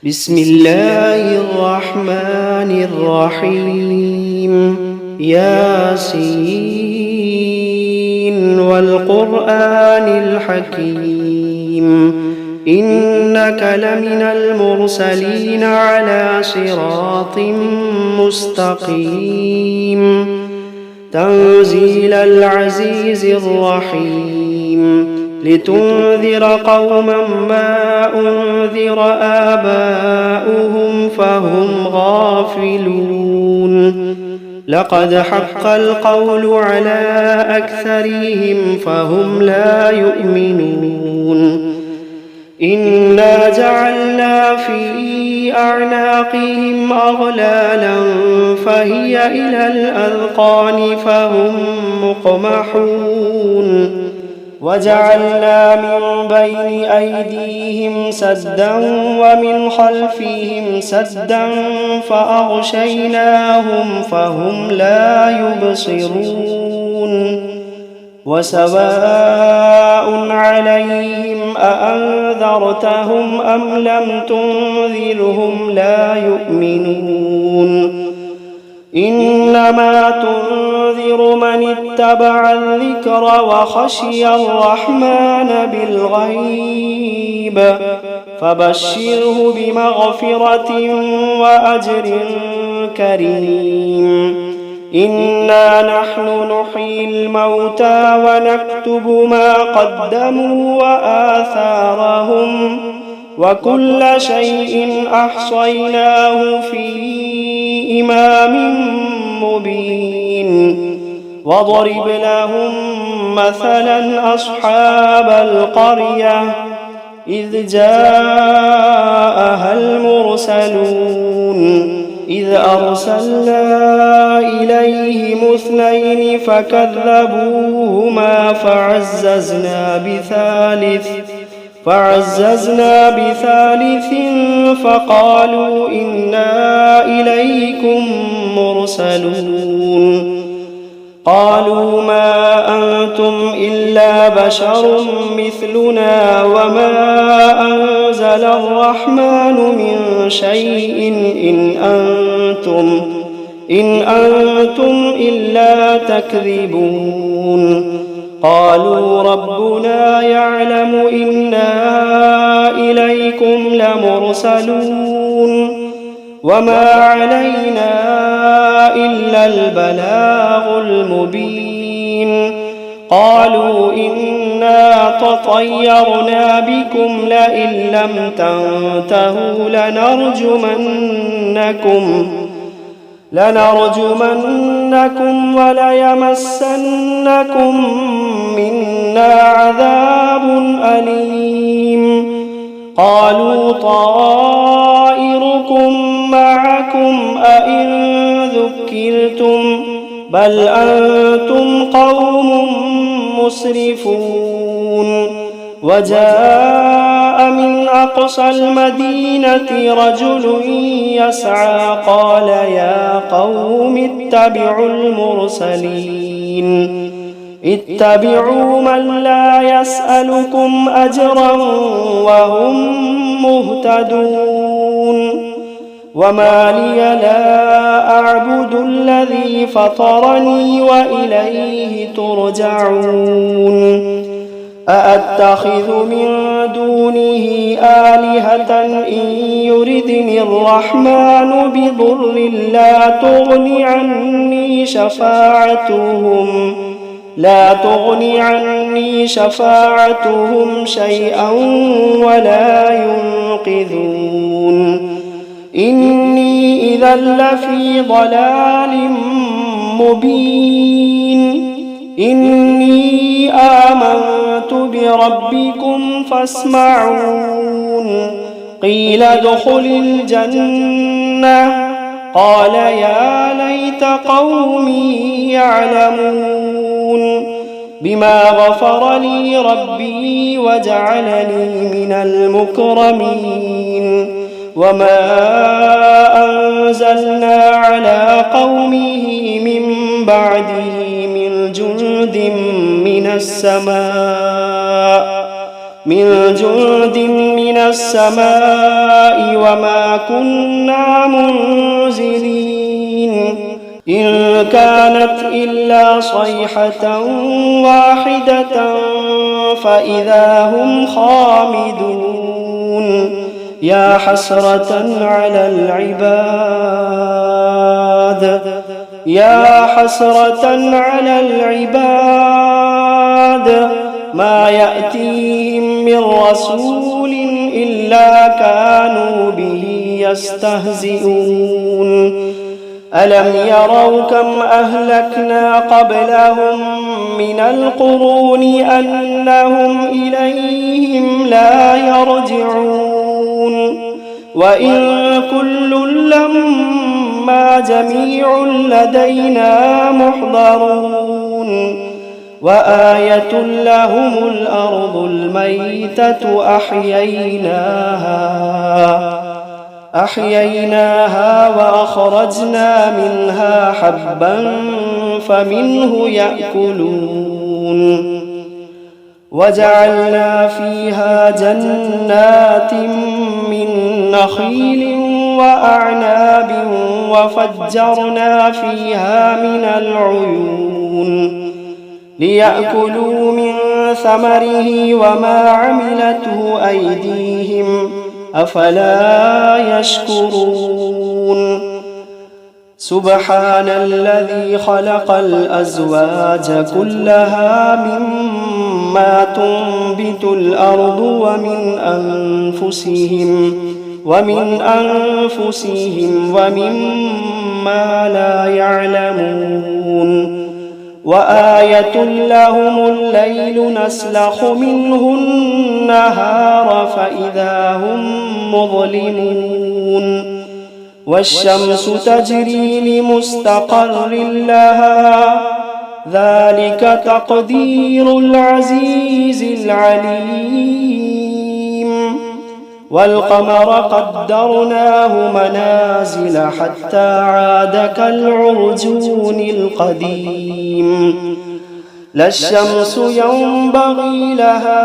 بسم الله الرحمن الرحيم ياسين والقرآن الحكيم إنك لمن المرسلين على صراط مستقيم تنزيل العزيز الرحيم لتنذر قوما ما أنذر آباؤهم فهم غافلون لقد حق القول على أكثرهم فهم لا يؤمنون إنا جعلنا في أعناقهم أغلالا فهي إلى الأذقان فهم مقمحون وجعلنا من بين أيديهم سدا ومن خلفهم سدا فأغشيناهم فهم لا يبصرون وسواء عليهم أأنذرتهم أم لم تنذرهم لا يؤمنون إنما تنذر من اتبع الذكر وخشي الرحمن بالغيب فبشره بمغفرة وأجر كريم إنا نحن نحيي الموتى ونكتب ما قدموا وآثارهم وكل شيء أحصيناه في إمام مبين واضرب لهم مثلا أصحاب القرية إذ جاءها المرسلون إذ أرسلنا إليهم اثنين فكذبوهما فعززنا بثالث فقالوا إنا إليكم مرسلون قالوا ما أنتم إلا بشر مثلنا وما أنزل الرحمن من شيء إن أنتم إلا تكذبون قالوا ربنا يعلم إنا إليكم لمرسلون وما علينا إلا البلاغ المبين قالوا إنا تطيرنا بكم لئن لم تنتهوا لنرجمنكم وليمسنكم منا عذاب أليم قالوا طائركم معكم أئن ذكرتم بل أنتم قوم مسرفون وجاء من أقصى المدينة رجل يسعى قال يا قوم اتبعوا من لا يسألكم أجرا وهم مهتدون وما لي لا أعبد الذي فطرني وإليه ترجعون أأتخذ من دونه آلهة إن يردني الرحمن بضر لا تغني عني شفاعتهم شيئا ولا ينقذون إني إذا لفي ضلال مبين إني آمنت بربكم فاسمعون قيل ادخل الجنة قال يا ليت قومي يعلمون بما غفر لي ربي وجعلني من المكرمين وما أنزلنا على قومه من بعده من جند من السماء من جند من السماء وما كنا منزلين إن كانت إلا صيحة واحدة فإذا هم خامدون يا حسرة على العباد يا حسرة على العباد ما يأتيهم من رسول إلا كانوا به يستهزئون ألم يروا كم أهلكنا قبلهم من القرون أنهم إليهم لا يرجعون وإن كل لما جميع لدينا محضرون وآية لهم الأرض الميتة أحييناها وأخرجنا منها حبا فمنه يأكلون وجعلنا فيها جنات من نخيل وأعناب وفجرنا فيها من العيون ليأكلوا من ثمره وما عملته أيديهم أفلا يشكرون سبحان الذي خلق الأزواج كلها مما تنبت الأرض ومن أنفسهم ومما لا يعلمون وآية لهم الليل نسلخ منه النهار فإذا هم مظلمون والشمس تجري لمستقر لها ذلك تقدير العزيز العليم والقمر قدرناه منازل حتى عاد كالعرجون القديم لا الشمس ينبغي لها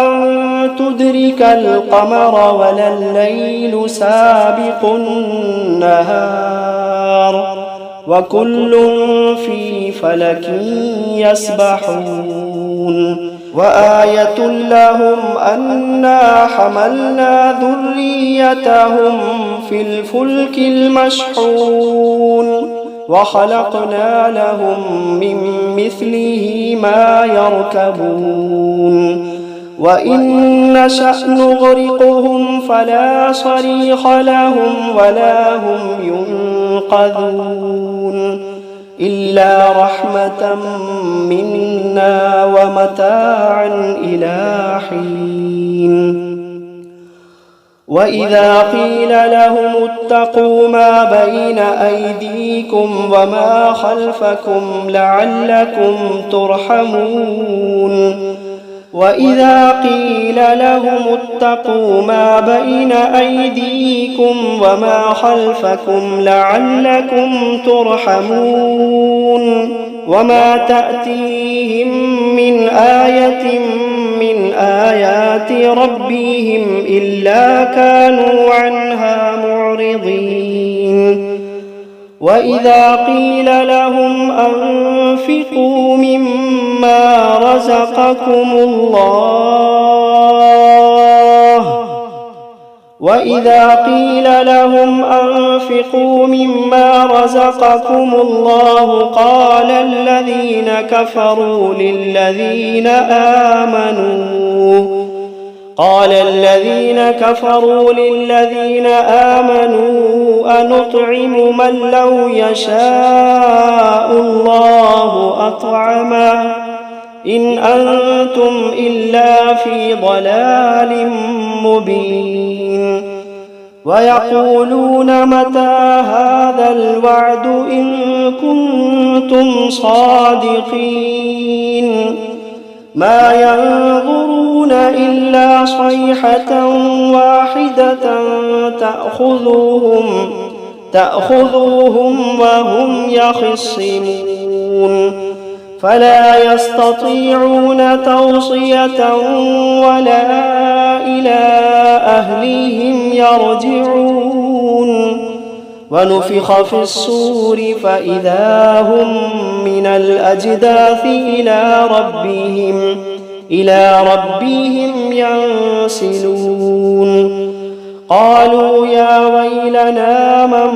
أن تدرك القمر ولا الليل سابق النهار وكل في فلك يسبحون وآية لهم أنا حملنا ذريتهم في الفلك المشحون وخلقنا لهم من مثله ما يركبون وإن نشأ نغرقهم فلا صريخ لهم ولا هم ينقذون إلا رحمة منا ومتاعا إلى حين وإذا قيل لهم اتقوا ما بين أيديكم وما خلفكم لعلكم ترحمون وإذا قيل لهم اتقوا ما بين أيديكم وما خلفكم لعلكم ترحمون وما تأتيهم من آية من آيات ربهم إلا كانوا عنها معرضين وإذا قيل لهم أنفقوا مما رزقكم الله قال الذين كفروا للذين آمنوا أنطعم من لو يشاء الله أطعمه إن أنتم إلا في ضلال مبين ويقولون متى هذا الوعد إن كنتم صادقين ما ينظرون إلا صيحة واحدة تأخذوهم وهم يخصمون فلا يستطيعون توصية ولا إلى أهلهم يرجعون ونفخ في الصور فإذا هم من الأجداث إلى ربهم ينسلون قالوا يا ويلنا من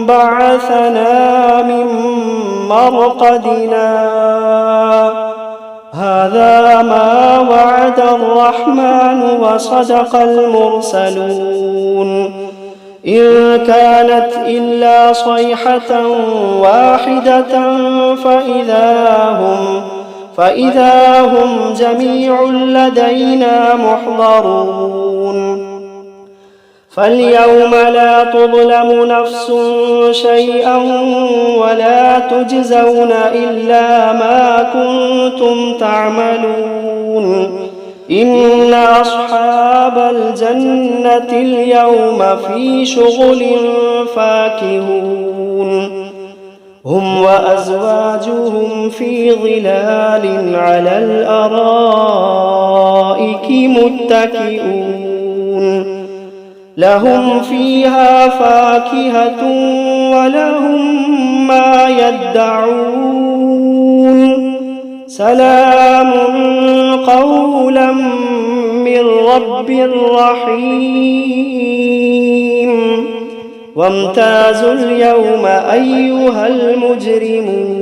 بعثنا من مرقدنا هذا ما وعد الرحمن وصدق المرسلون إن كانت إلا صيحة واحدة فإذا هم جميع لدينا محضرون فاليوم لا تظلم نفس شيئا ولا تجزون إلا ما كنتم تعملون إن أصحاب الجنة اليوم في شغل فاكهون هم وأزواجهم في ظلال على الأرائك متكئون لهم فيها فاكهة ولهم ما يدعون سلام قولا من رب رحيم وامتازوا اليوم أيها المجرمون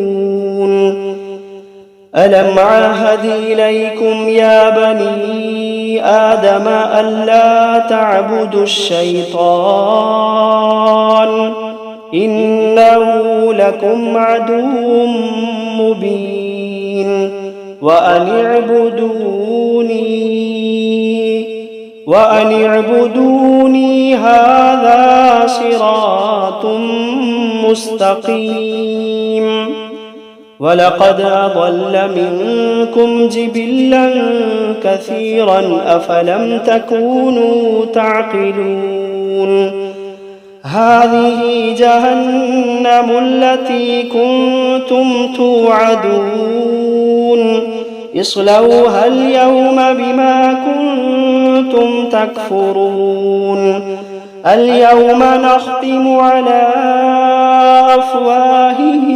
ألم عهد إليكم يا بني آدم ألا تعبدوا الشيطان إنه لكم عدو مبين وأن اعبدوني هذا صراط مستقيم ولقد أضل منكم جبلا كثيرا أفلم تكونوا تعقلون هذه جهنم التي كنتم توعدون اصلوها اليوم بما كنتم تكفرون اليوم نختم على أفواههم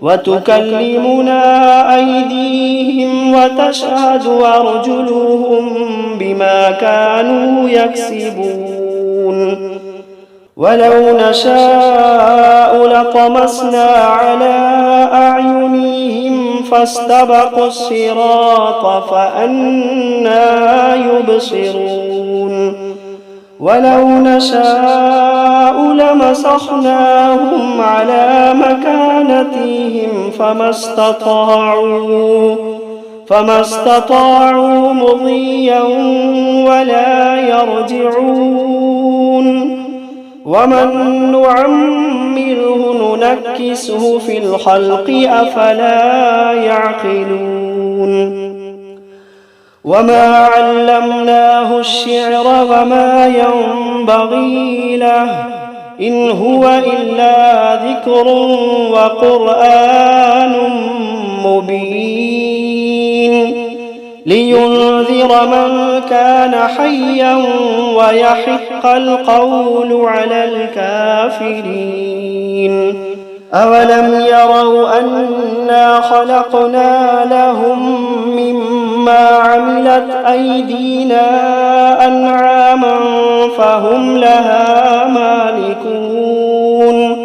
وتكلمنا أيديهم وتشهد أرجلهم بما كانوا يكسبون ولو نشاء لطمسنا على أعينهم فاستبقوا الصراط فأنى يبصرون ولو نشاء لمسخناهم على مكانتهم فما استطاعوا مضيا ولا يرجعون ومن نعمره ننكسه في الخلق أفلا يعقلون وما علمناه الشعر وما ينبغي له إن هو إلا ذكر وقرآن مبين لينذر من كان حيا ويحق القول على الكافرين أولم يروا أنا خلقنا لهم مما عملت أيدينا أنعاما فهم لها مالكون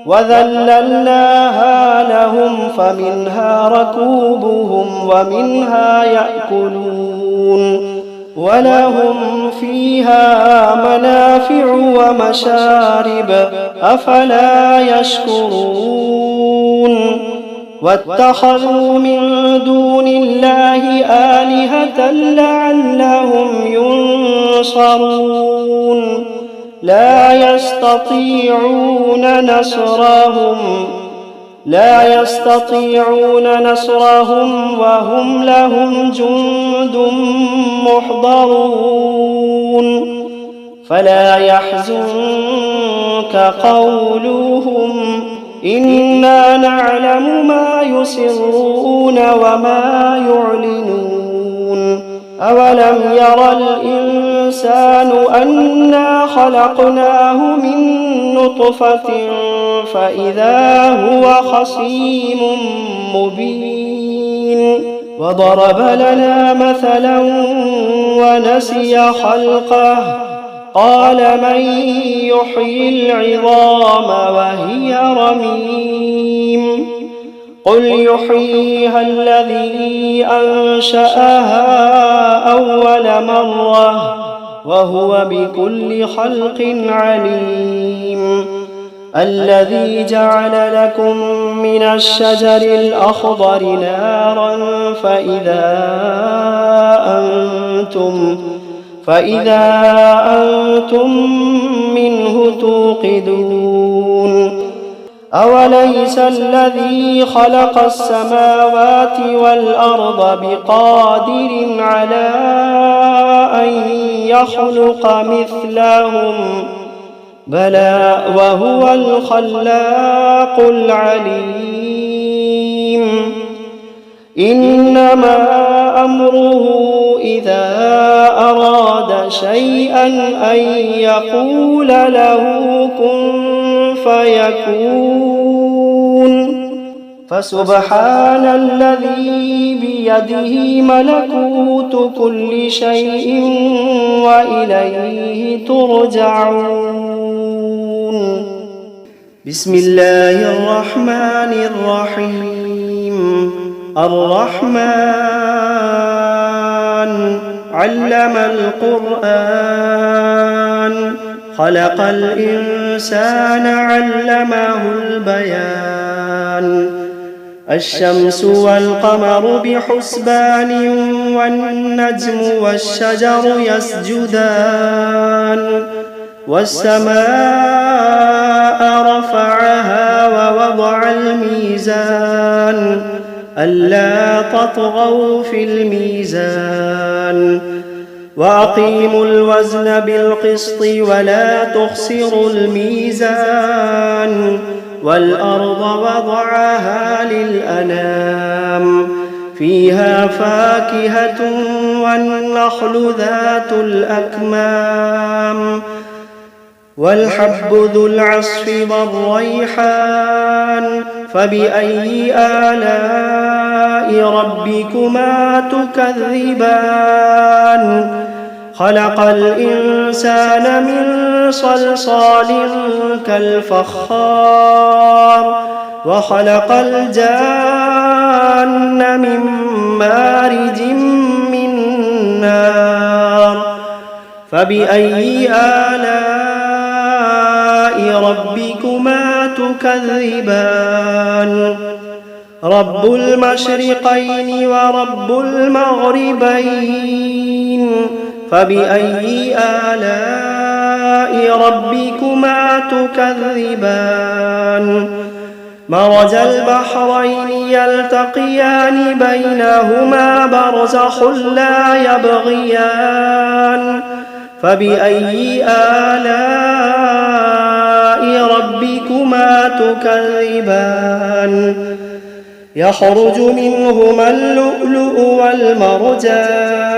وذللناها لهم فمنها ركوبهم ومنها يأكلون ولهم فيها منافع ومشارب أفلا يشكرون واتخذوا من دون الله آلهة لعلهم ينصرون لا يستطيعون نصرهم وهم لهم جند محضرون فلا يحزنك كقولهم إنا نعلم ما يسرون وما يعلنون أولم ير الإنسان أنا خلقناه من نطفة فإذا هو خصيم مبين وضرب لنا مثلا ونسي خلقه قال من يحيي العظام وهي رميم قل يحييها الذي أنشأها أول مرة وهو بكل خلق عليم الذي جعل لكم من الشجر الأخضر نارا فإذا أنتم منه توقدون أوليس الذي خلق السماوات والأرض بقادر على أن يخلق مثلهم بلى وهو الخلاق العليم إنما أمره إذا أراد شيئا أن يقول له كن فيكون فسبحان الذي بيده ملكوت كل شيء وإليه ترجعون بسم الله الرحمن الرحيم الرحمن علم القرآن خلق الإنسان علمه البيان الشمس والقمر بحسبان والنجم والشجر يسجدان والسماء رفعها ووضع الميزان ألا تطغوا في الميزان وأقيموا الوزن بالقسط ولا تخسروا الميزان والأرض وضعها للأنام فيها فاكهة والنخل ذات الأكمام والحب ذو العصف والريحان فبأي آلاء ربكما تكذبان خلق الإنسان من صلصال كالفخار وخلق الجان من مارج من نار فبأي آلاء ربكما تكذبان رب المشرقين ورب المغربين فبأي آلاء ربكما تكذبان مرج البحرين يلتقيان بينهما برزخ لا يبغيان فبأي آلاء ربكما تكذبان يخرج منهما اللؤلؤ والمرجان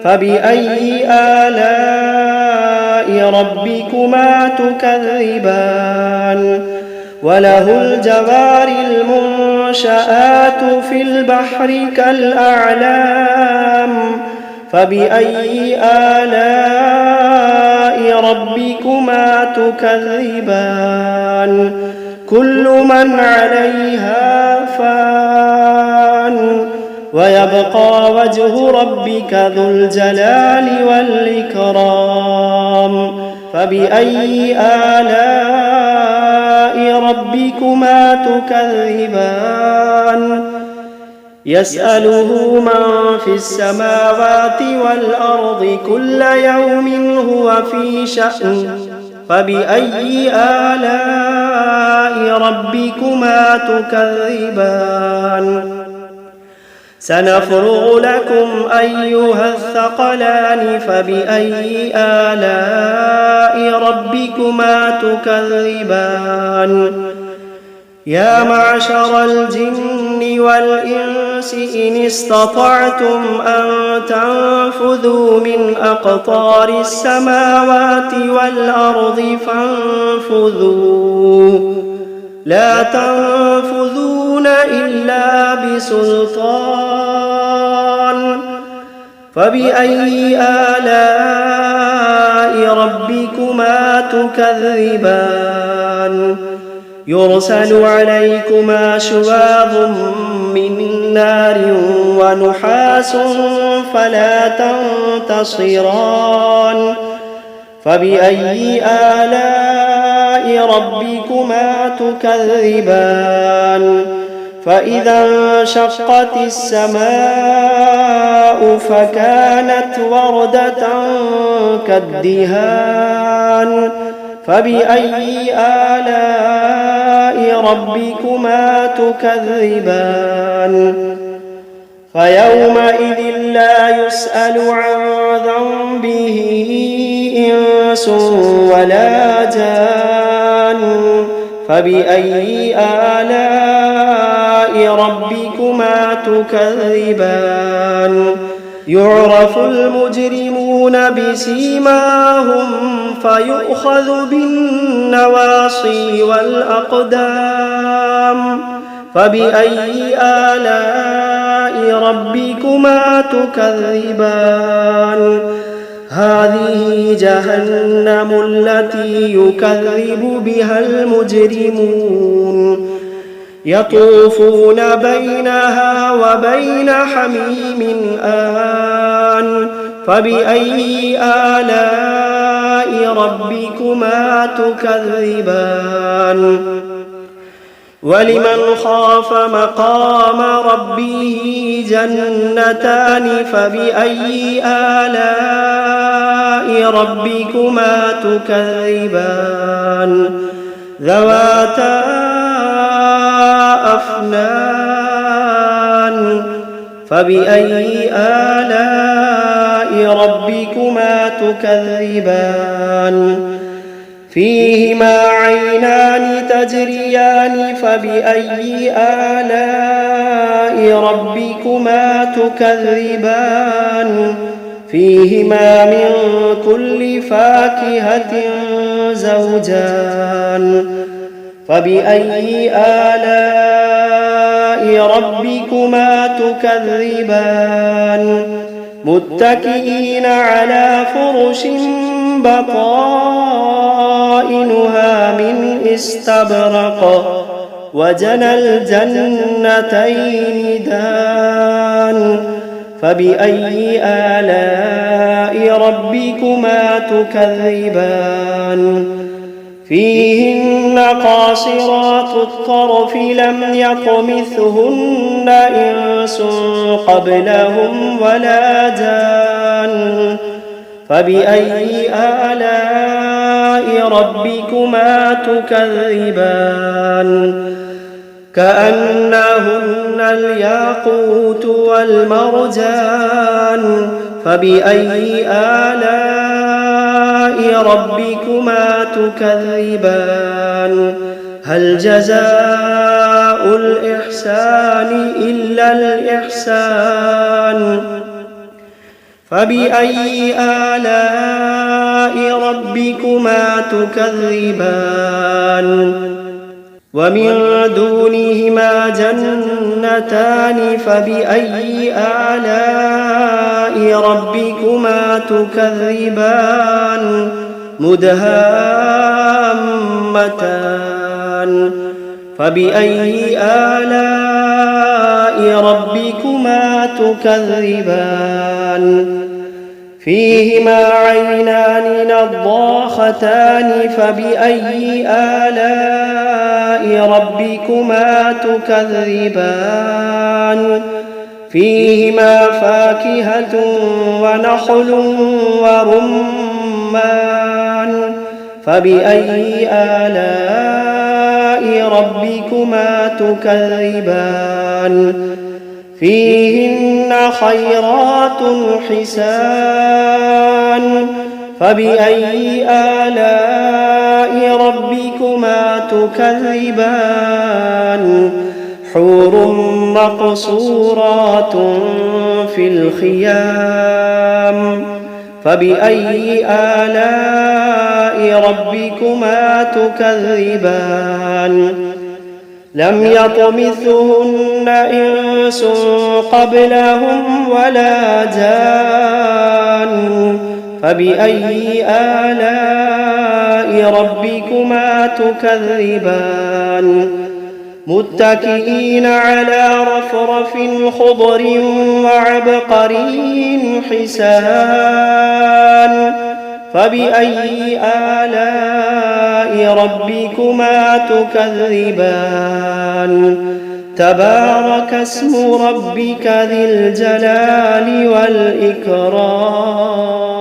فبأي آلاء ربكما تكذبان وله الجوار المنشآت في البحر كالأعلام فبأي آلاء ربكما تكذبان كل من عليها فان ويبقى وجه ربك ذو الجلال والإكرام فبأي آلاء ربكما تكذبان يسأله من في السماوات والأرض كل يوم هو في شأن فبأي آلاء ربكما تكذبان سنفرغ لكم أيها الثقلان فبأي آلاء ربكما تكذبان يا معشر الجن والإنس إن استطعتم أن تنفذوا من أقطار السماوات والأرض فانفذوا لا تنفذون إلا بسلطان فبأي آلاء ربكما تكذبان يرسل عليكما شواظ من نار ونحاس فلا تنتصران فبأي آلاء ربكما تكذبان فإذا انشقت السماء فكانت وردة كالدهان فبأي آلاء ربكما تكذبان فيومئذ لا يسأل عن ذنبه إنس ولا جان فبأي آلاء ربكما تكذبان يعرف المجرمون بسيماهم فيؤخذ بالنواصي والأقدام فبأي آلاء ربكما تكذبان هذه جهنم التي يكذب بها المجرمون يطوفون بينها وبين حميم آن فبأي آلاء ربكما تكذبان ولمن خاف مقام ربه جنتان فبأي آلاء ربكما تكذبان ذواتا أفنان فبأي آلاء ربكما تكذبان فيهما عينان تجريان فبأي آلاء ربكما تكذبان فيهما من كل فاكهة زوجان فبأي آلاء ربكما تكذبان متكئين على فرش بطائنها من استبرق وجنى الجنتين دان فبأي آلاء ربكما تكذبان فيهن قاصرات الطرف لم يطمثهن إنس قبلهم ولا جان فبأي آلاء ربكما تكذبان كأنهن الياقوت والمرجان فبأي آلاء ربكما تكذبان هل جزاء الإحسان إلا الإحسان فبأي آلاء ربكما تكذبان ومن دونهما جنتان فبأي آلاء ربكما تكذبان مدهامتان فبأي آلاء ربكما تكذبان فيهما عينان نضاختان فبأي آلاء ربكما تكذبان فيهما فاكهة ونخل ورمان فبأي آلاء ربكما تكذبان فيهن خيرات حسان فبأي آلاء ربكما تكذبان حور مقصورات في الخيام فبأي آلاء ربكما تكذبان لم يطمثهن إنس قبلهم ولا جان فبأي آلاء ربكما تكذبان متكئين على رفرف خضر وعبقري حسان فبأي آلاء ربكما تكذبان تبارك اسم ربك ذي الجلال والإكرام